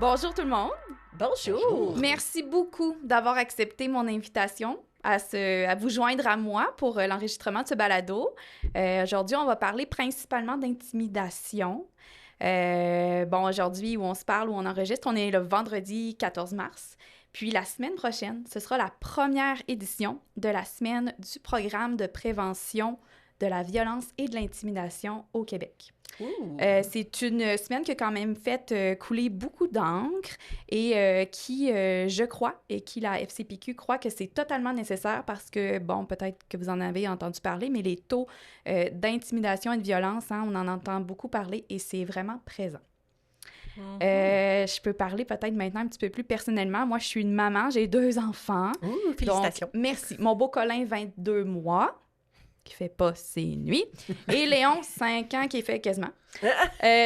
Bonjour tout le monde. Bonjour. Merci beaucoup d'avoir accepté mon invitation à vous joindre à moi pour l'enregistrement de ce balado. Aujourd'hui, on va parler principalement d'intimidation. Aujourd'hui, où on se parle, où on enregistre, on est le vendredi 14 mars. Puis la semaine prochaine, ce sera la première édition de la semaine du programme de prévention de la violence et de l'intimidation au Québec. C'est une semaine qui a quand même fait couler beaucoup d'encre et qui, je crois, et qui la FCPQ croit que c'est totalement nécessaire parce que, bon, peut-être que vous en avez entendu parler, mais les taux d'intimidation et de violence, on en entend beaucoup parler et c'est vraiment présent. Je peux parler peut-être maintenant un petit peu plus personnellement. Moi, je suis une maman, j'ai 2 enfants. Félicitations. Donc, merci. Mon beau Colin, 22 mois. Qui fait pas ses nuits, et Léon, 5 ans, qui fait quasiment.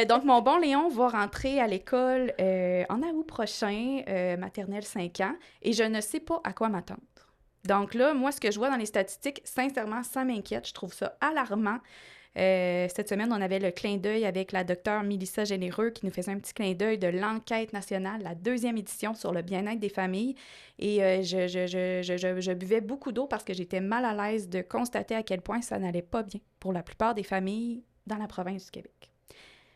Donc, mon bon Léon va rentrer à l'école en août prochain, maternelle 5 ans, et je ne sais pas à quoi m'attendre. Donc là, moi, ce que je vois dans les statistiques, sincèrement, ça m'inquiète. Je trouve ça alarmant. Cette semaine, on avait le clin d'œil avec la docteure Mélissa Généreux qui nous faisait un petit clin d'œil de l'enquête nationale, la 2e édition sur le bien-être des familles. Et je buvais beaucoup d'eau parce que j'étais mal à l'aise de constater à quel point ça n'allait pas bien pour la plupart des familles dans la province du Québec.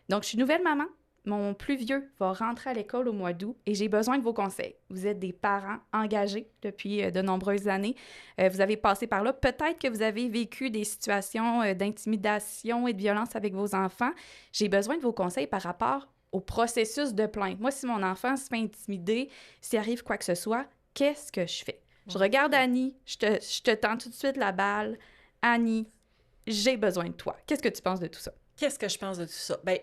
Donc, je suis nouvelle maman. Mon plus vieux va rentrer à l'école au mois d'août et j'ai besoin de vos conseils. Vous êtes des parents engagés depuis de nombreuses années. Vous avez passé par là. Peut-être que vous avez vécu des situations d'intimidation et de violence avec vos enfants. J'ai besoin de vos conseils par rapport au processus de plainte. Moi, si mon enfant se fait intimider, s'il arrive quoi que ce soit, qu'est-ce que je fais? Je regarde Annie, je te tends tout de suite la balle. Annie, j'ai besoin de toi. Qu'est-ce que tu penses de tout ça? Qu'est-ce que je pense de tout ça? Bien,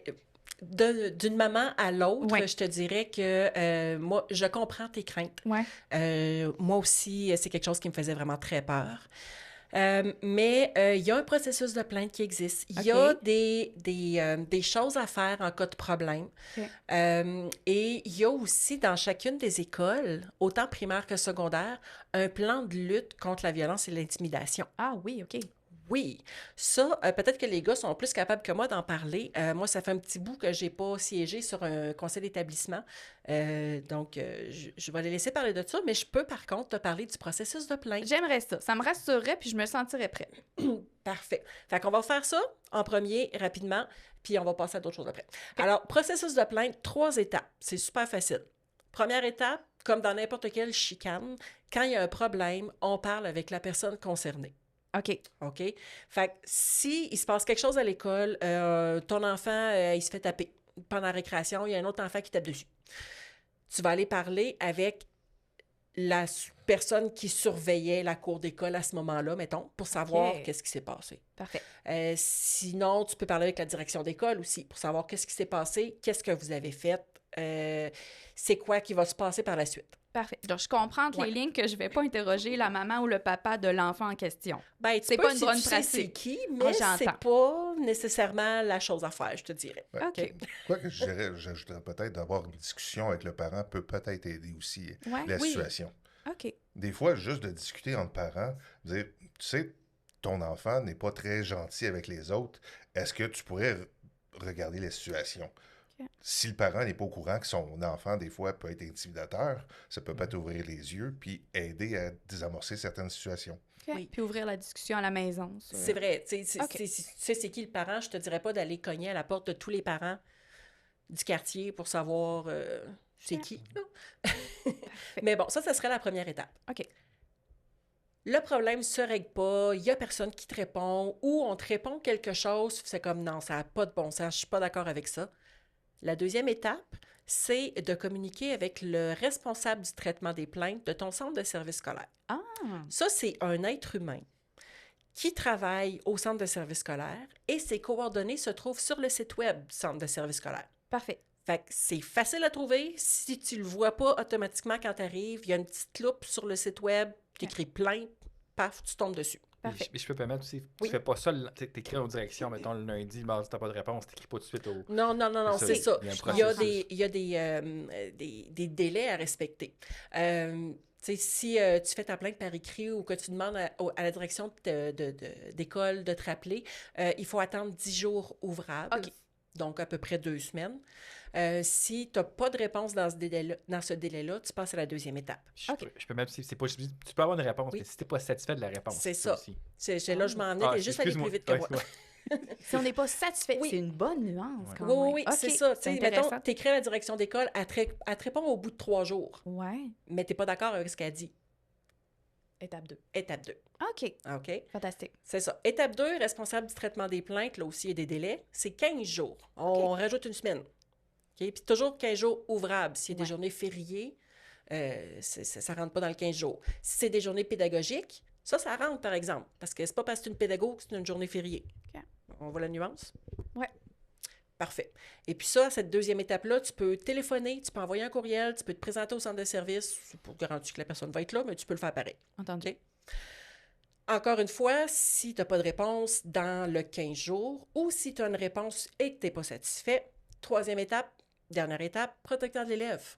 d'une maman à l'autre, Ouais. je te dirais que moi, je comprends tes craintes. Ouais. Moi aussi, c'est quelque chose qui me faisait vraiment très peur. Mais il y a un processus de plainte qui existe. Il y a des choses à faire en cas de problème. Et il y a aussi dans chacune des écoles, autant primaire que secondaire, un plan de lutte contre la violence et l'intimidation. Ah oui, OK. Oui, ça, peut-être que les gars sont plus capables que moi d'en parler. Moi, ça fait un petit bout que j'ai pas siégé sur un conseil d'établissement. Donc, je vais les laisser parler de ça, mais je peux par contre te parler du processus de plainte. J'aimerais ça. Ça me rassurerait, puis je me sentirais prête. Parfait. Fait qu'on va faire ça en premier, rapidement, puis on va passer à d'autres choses après. Alors, processus de plainte, 3 étapes. C'est super facile. Première étape, comme dans n'importe quelle chicane, quand il y a un problème, on parle avec la personne concernée. OK. OK? Fait que si il se passe quelque chose à l'école, ton enfant, il se fait taper pendant la récréation, il y a un autre enfant qui tape dessus. Tu vas aller parler avec la personne qui surveillait la cour d'école à ce moment-là, mettons, pour savoir qu'est-ce qui s'est passé. Parfait. Sinon, tu peux parler avec la direction d'école aussi pour savoir qu'est-ce qui s'est passé, qu'est-ce que vous avez fait, c'est quoi qui va se passer par la suite. Parfait. Donc, je comprends entre les lignes que je ne vais pas interroger la maman ou le papa de l'enfant en question. Ben, c'est pas une bonne pratique. pratique. C'est qui, mais c'est pas nécessaire la chose à faire, je te dirais. Ouais. OK. Quoi que j'ajouterais peut-être d'avoir une discussion avec le parent peut peut-être aider aussi la situation. OK. Des fois, juste de discuter entre parents, dire, tu sais, ton enfant n'est pas très gentil avec les autres, est-ce que tu pourrais regarder la situation? Si le parent n'est pas au courant que son enfant, des fois, peut être intimidateur, ça peut peut-être ouvrir les yeux puis aider à désamorcer certaines situations. Okay. Oui. Puis ouvrir la discussion à la maison. C'est vrai. Tu sais, c'est qui le parent? Je te dirais pas d'aller cogner à la porte de tous les parents du quartier pour savoir c'est qui. Mais bon, ça serait la première étape. OK. Le problème se règle pas, il y a personne qui te répond ou on te répond quelque chose, c'est comme non, ça n'a pas de bon sens, je suis pas d'accord avec ça. La deuxième étape, c'est de communiquer avec le responsable du traitement des plaintes de ton centre de service scolaire. Ah! Ça, c'est un être humain qui travaille au centre de service scolaire et ses coordonnées se trouvent sur le site web du centre de service scolaire. Parfait. Fait que c'est facile à trouver. Si tu le vois pas automatiquement quand tu arrives, il y a une petite loupe sur le site web, tu écris plainte, paf, tu tombes dessus. Mais je peux permettre aussi, tu fais pas ça, t'écris en direction, mettons le lundi, si t'as pas de réponse, t'écris pas tout de suite au... Non, c'est ça. Il y a des délais à respecter. Si tu fais ta plainte par écrit ou que tu demandes à la direction d'école de te rappeler, il faut attendre 10 jours ouvrables. OK. donc à peu près 2 semaines. Si tu n'as pas de réponse dans ce délai-là, tu passes à la deuxième étape. Je peux même, si c'est pas, tu peux avoir une réponse, mais si tu n'es pas satisfait de la réponse. C'est ça. Aussi. C'est là, je m'en ai, t'es juste allé plus vite que moi. Si on n'est pas satisfait, c'est une bonne nuance. Ouais. Quand même. Oui, Okay. c'est ça. Mettons, tu écris à la direction d'école, elle te répond au bout de 3 jours. Ouais. Mais tu n'es pas d'accord avec ce qu'elle dit. Étape 2. Étape 2. OK. OK? Fantastique. C'est ça. Étape 2, responsable du traitement des plaintes, là aussi, il y a des délais. C'est 15 jours. On rajoute une semaine. OK? Puis toujours 15 jours ouvrables. S'il y a des journées fériées, ça ne rentre pas dans le 15 jours. Si c'est des journées pédagogiques, ça rentre, par exemple. Parce que c'est pas parce que c'est une pédagogue que c'est une journée fériée. OK. On voit la nuance? Oui. Parfait. Et puis ça, cette deuxième étape-là, tu peux téléphoner, tu peux envoyer un courriel, tu peux te présenter au centre de service. C'est pour garantir que la personne va être là, mais tu peux le faire pareil. Entendu. Okay? Encore une fois, si tu n'as pas de réponse dans le 15 jours ou si tu as une réponse et que tu n'es pas satisfait, troisième étape, dernière étape, protecteur de l'élève.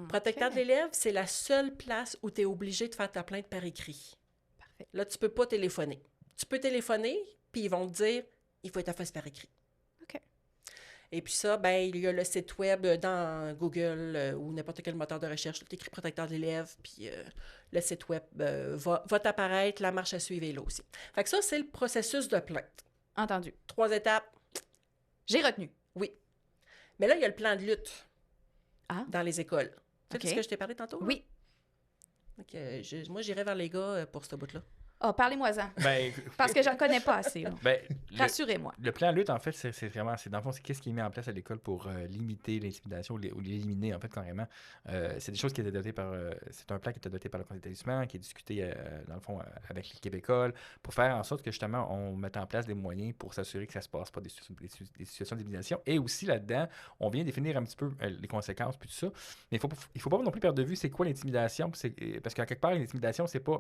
Protecteur de l'élève, c'est la seule place où tu es obligé de faire ta plainte par écrit. Parfait. Là, tu ne peux pas téléphoner. Tu peux téléphoner, puis ils vont te dire, il faut être à face par écrit. OK. Et puis ça, il y a le site web dans Google ou n'importe quel moteur de recherche. Tu écris protecteur de l'élève, puis le site web va t'apparaître, la marche à suivre est là aussi. Fait que ça, c'est le processus de plainte. Entendu. 3 étapes. J'ai retenu. Oui. Mais là, il y a le plan de lutte dans les écoles. Tu sais de ce que je t'ai parlé tantôt? Oui. Donc, moi, j'irai vers les gars pour ce bout-là. Ah, parlez-moi-en. Parce que j'en connais pas assez. Rassurez-moi. Le plan lutte, en fait, c'est vraiment, dans le fond, c'est qu'est-ce qui est mis en place à l'école pour limiter l'intimidation ou l'éliminer, en fait, carrément. C'est des choses qui étaient dotées par, c'est un plan qui était doté par le conseil d'établissement, qui est discuté, dans le fond, avec l'équipe école, pour faire en sorte que, justement, on mette en place des moyens pour s'assurer que ça se passe pas des situations d'élimination. Et aussi, là-dedans, on vient définir un petit peu les conséquences, puis tout ça. Mais il faut pas non plus perdre de vue c'est quoi l'intimidation, parce qu'à quelque part, l'intimidation, c'est pas,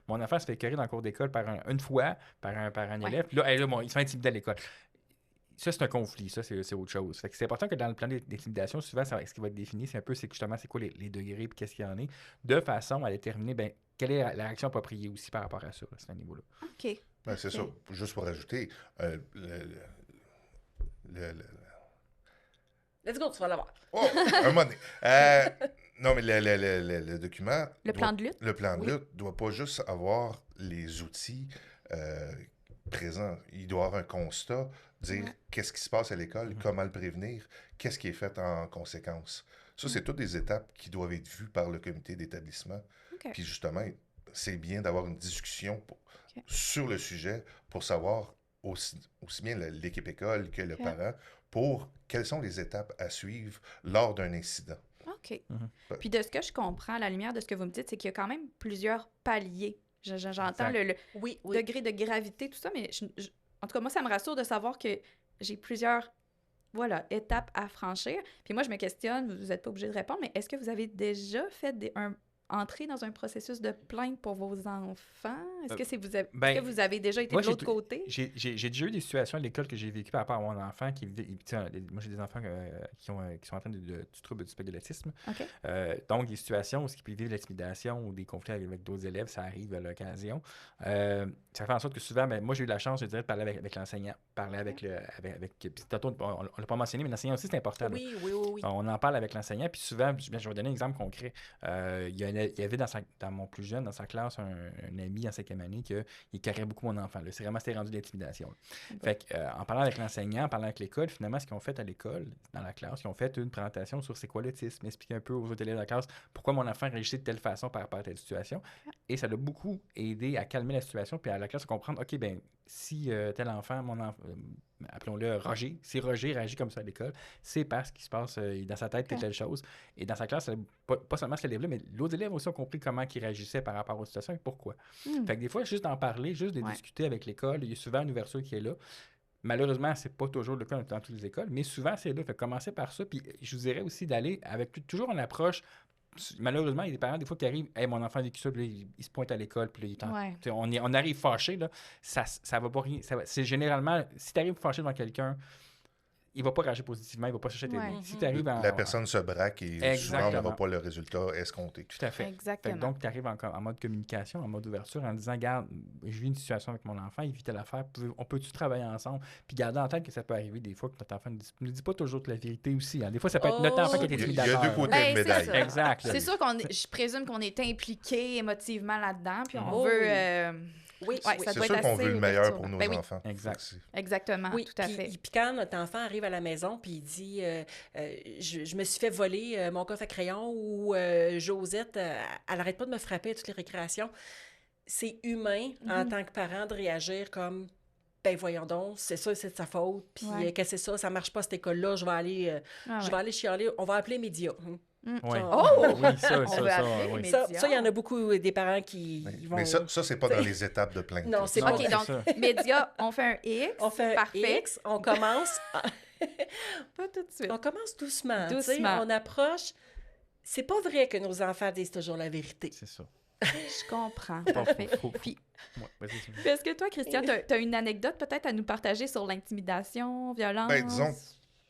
mon enfant se fait écœurer dans le cours d'école une fois par un élève, puis là, il se fait intimider à l'école. Ça, c'est un conflit, ça, c'est autre chose. Fait que c'est important que dans le plan d'intimidation, souvent, ce qui va être défini, c'est un peu, c'est quoi les degrés, puis qu'est-ce qu'il y en est, de façon à déterminer, quelle est la réaction appropriée aussi par rapport à ça, à ce niveau-là. OK. C'est ça. Juste pour ajouter, Let's go, tu vas l'avoir. Oh, un moment donné. Non, mais le document... Le plan de lutte? Le plan de lutte ne doit pas juste avoir les outils présents. Il doit avoir un constat, dire qu'est-ce qui se passe à l'école, comment le prévenir, qu'est-ce qui est fait en conséquence. Ça, c'est toutes des étapes qui doivent être vues par le comité d'établissement. Okay. Puis justement, c'est bien d'avoir une discussion sur le sujet pour savoir aussi bien l'équipe école que le parent pour quelles sont les étapes à suivre lors d'un incident. OK. Puis de ce que je comprends, à la lumière de ce que vous me dites, c'est qu'il y a quand même plusieurs paliers. J'entends le degré de gravité, tout ça, mais en tout cas, moi, ça me rassure de savoir que j'ai plusieurs étapes à franchir. Puis moi, je me questionne, vous n'êtes pas obligé de répondre, mais est-ce que vous avez déjà fait entrer dans un processus de plainte pour vos enfants? Est-ce que vous avez déjà été de l'autre côté? J'ai déjà eu des situations à l'école que j'ai vécues par rapport à mon enfant. Moi, j'ai des enfants qui sont en train du trouble du spectre de l'autisme. Okay. Donc, des situations où ils peuvent vivre de l'intimidation ou des conflits avec d'autres élèves, ça arrive à l'occasion. Ça fait en sorte que souvent, moi, j'ai eu la chance, je dirais, de parler avec l'enseignant, parler avec tantôt, on ne l'a pas mentionné, mais l'enseignant aussi, c'est important. Oui. On en parle avec l'enseignant, puis souvent, je vais donner un exemple concret. Il y avait dans mon plus jeune, dans sa classe, un ami en 5e année qui carrait beaucoup mon enfant. C'est vraiment, c'était rendu de l'intimidation. Fait en parlant avec l'enseignant, en parlant avec l'école, finalement, ce qu'ils ont fait à l'école, dans la classe, ils ont fait une présentation sur c'est quoi l'autisme, expliquer un peu aux autres élèves de la classe pourquoi mon enfant réagissait de telle façon par rapport à telle situation. Et ça l'a beaucoup aidé à calmer la situation, puis à la classe à comprendre, OK, si tel enfant, appelons-le Roger, si Roger réagit comme ça à l'école, c'est parce qu'il se passe dans sa tête telle chose. Et dans sa classe, pas seulement cet élève-là, mais l'autre élève aussi ont compris comment il réagissait par rapport aux situations et pourquoi. Fait que des fois, juste d'en parler, juste de discuter avec l'école, il y a souvent une ouverture qui est là. Malheureusement, c'est pas toujours le cas dans toutes les écoles, mais souvent, c'est là. Fait commencer par ça, puis je vous dirais aussi d'aller avec toujours une approche. Malheureusement, il y a des parents, des fois, qui arrivent, « Hey, mon enfant a vécu ça, puis il se pointe à l'école, puis on arrive fâché, là, ça va pas rien. C'est généralement, si tu arrives fâché devant quelqu'un, il va pas réagir positivement, il va pas chercher tes Ouais. Si tu arrives La personne se braque et souvent, on n'aura pas le résultat escompté. Tout à fait. Exactement. Donc, tu arrives en mode communication, en mode ouverture, en disant, regarde, je vis une situation avec mon enfant, il vit telle affaire, on peut-tu travailler ensemble? Puis garder en tête que ça peut arriver des fois que notre enfant ne dit pas toujours la vérité aussi. Hein. Des fois, ça peut être notre enfant qui est Il y intimidateur. a deux côtés de médaille. ça. Exact. C'est sûr je présume qu'on est impliqué émotivement là-dedans, puis on Oh, veut... Oui, Ouais, oui. ça C'est doit sûr être qu'on assez veut le meilleur pour perturbant. nos Ben oui. enfants. Exact. Exactement, Oui, tout à puis, fait. puis quand notre enfant arrive à la maison puis il dit je me suis fait voler mon coffre à crayon ou Josette, elle arrête pas de me frapper à toutes les récréations, c'est humain en tant que parent de réagir comme ben voyons donc, c'est ça, c'est de sa faute, puis Ouais. que c'est ça marche pas cette école-là, je vais aller chialer, on va appeler les médias. Ouais. Oh! Oui, ça, On veut appeler oui. les Ça, médias. il y en a beaucoup des parents qui Oui. vont... Mais ça c'est pas dans les étapes de plainte. Non, c'est Non, pas... OK, c'est donc, ça. médias, on fait un X. On fait un Parfait. X, on commence... Pas tout de suite. On commence doucement. tu sais, Doucement. On approche. C'est pas vrai que nos enfants disent toujours la vérité. C'est ça. Je comprends. Bon, Parfait. Puis, ouais, vas-y, tu- Puis est-ce que toi, Christian, tu as une anecdote peut-être à nous partager sur l'intimidation, violence? Ben, disons,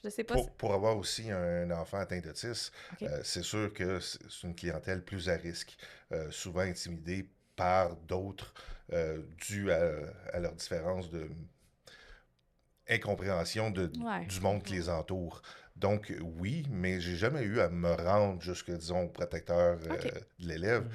je sais pas. Pour avoir aussi un enfant atteint d'autisme, OK. c'est sûr que c'est une clientèle plus à risque, souvent intimidée par d'autres dû à leur différence de incompréhension Ouais. du monde qui les entoure. Donc oui, mais j'ai jamais eu à me rendre jusque, disons, au protecteur OK. de l'élève.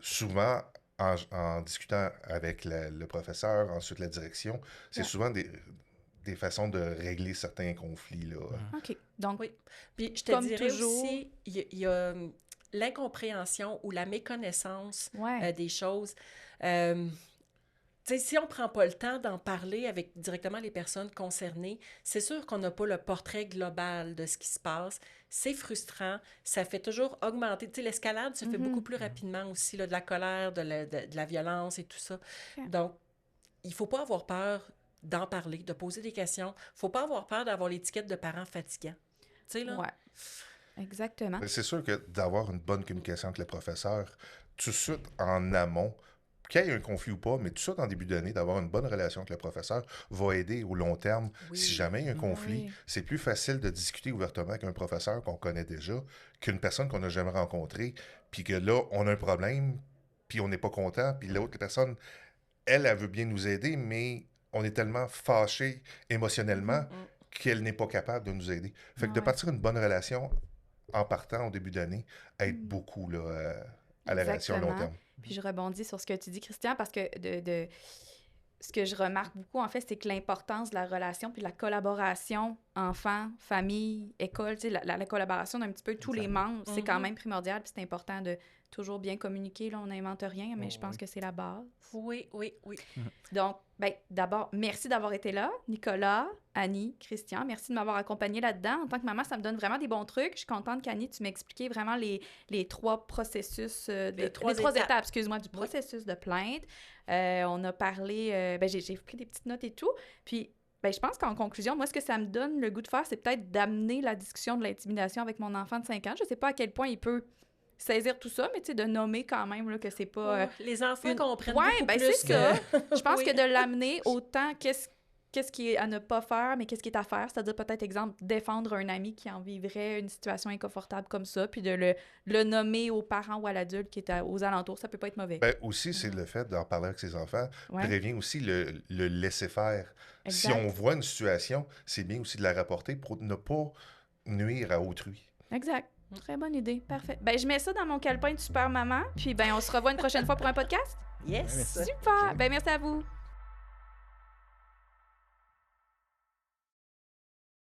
Souvent, en discutant avec le professeur, ensuite la direction, c'est Ouais. souvent des façons de régler certains conflits, là. OK. Donc, Oui. Puis je te Comme dirais toujours- aussi, il y a l'incompréhension ou la méconnaissance ouais. des choses. Tu sais, si on ne prend pas le temps d'en parler avec directement les personnes concernées, c'est sûr qu'on n'a pas le portrait global de ce qui se passe. C'est frustrant. Ça fait toujours augmenter. Tu sais, l'escalade se fait beaucoup plus rapidement aussi, là, de la colère, de la violence et tout ça. Ok. Donc, il ne faut pas avoir peur d'en parler, de poser des questions. Il ne faut pas avoir peur d'avoir l'étiquette de parents fatigants. Tu sais, là? Ouais. Exactement. C'est sûr que d'avoir une bonne communication avec le professeur, tout de suite en amont, qu'il y ait un conflit ou pas, mais tout de suite en début d'année, d'avoir une bonne relation avec le professeur va aider au long terme. Oui. Si jamais il y a un conflit, Oui. c'est plus facile de discuter ouvertement avec un professeur qu'on connaît déjà qu'une personne qu'on n'a jamais rencontrée, puis que là, on a un problème, puis on n'est pas content, puis l'autre personne, elle veut bien nous aider, mais on est tellement fâché émotionnellement qu'elle n'est pas capable de nous aider. Fait que de Ouais. partir une bonne relation en partant au début d'année aide beaucoup là, à la relation à long Exactement. terme. Puis je rebondis sur ce que tu dis, Christian, parce que ce que je remarque beaucoup, en fait, c'est que l'importance de la relation puis de la collaboration enfant, famille, école, tu sais, la collaboration d'un petit peu tous les Exactement. membres, c'est quand même primordial, puis c'est important de toujours bien communiquer. Là, on n'invente rien, mais je pense que c'est la base. Oui, oui, oui. Donc, ben, d'abord, merci d'avoir été là, Nicolas, Annie, Christian. Merci de m'avoir accompagnée là-dedans. En tant que maman, ça me donne vraiment des bons trucs. Je suis contente qu'Annie, tu m'expliquais vraiment les trois processus, Les trois étapes, étapes. excuse-moi, du processus de plainte. On a parlé, ben, j'ai pris des petites notes et tout. Puis, ben, je pense qu'en conclusion, moi, ce que ça me donne le goût de faire, c'est peut-être d'amener la discussion de l'intimidation avec mon enfant de 5 ans. Je sais pas à quel point il peut saisir tout ça, mais tu sais, de nommer quand même là, que c'est pas... Les enfants comprennent Ouais, beaucoup ben plus c'est ça. Je pense Oui. que de l'amener autant qu'est-ce qui est à ne pas faire, mais qu'est-ce qui est à faire, c'est-à-dire peut-être, exemple, défendre un ami qui en vivrait une situation inconfortable comme ça, puis de le nommer aux parents ou à l'adulte qui est aux alentours, ça peut pas être mauvais. Ben, aussi, c'est le fait d'en parler avec ses enfants Ouais. prévient aussi le laisser faire. Si Exact. on voit une situation, c'est bien aussi de la rapporter pour ne pas nuire à autrui. Exact. Très bonne idée. Parfait. Ben, je mets ça dans mon calepin de super maman, puis ben, on se revoit une prochaine fois pour un podcast. Yes! Merci. Super! Ben, merci à vous.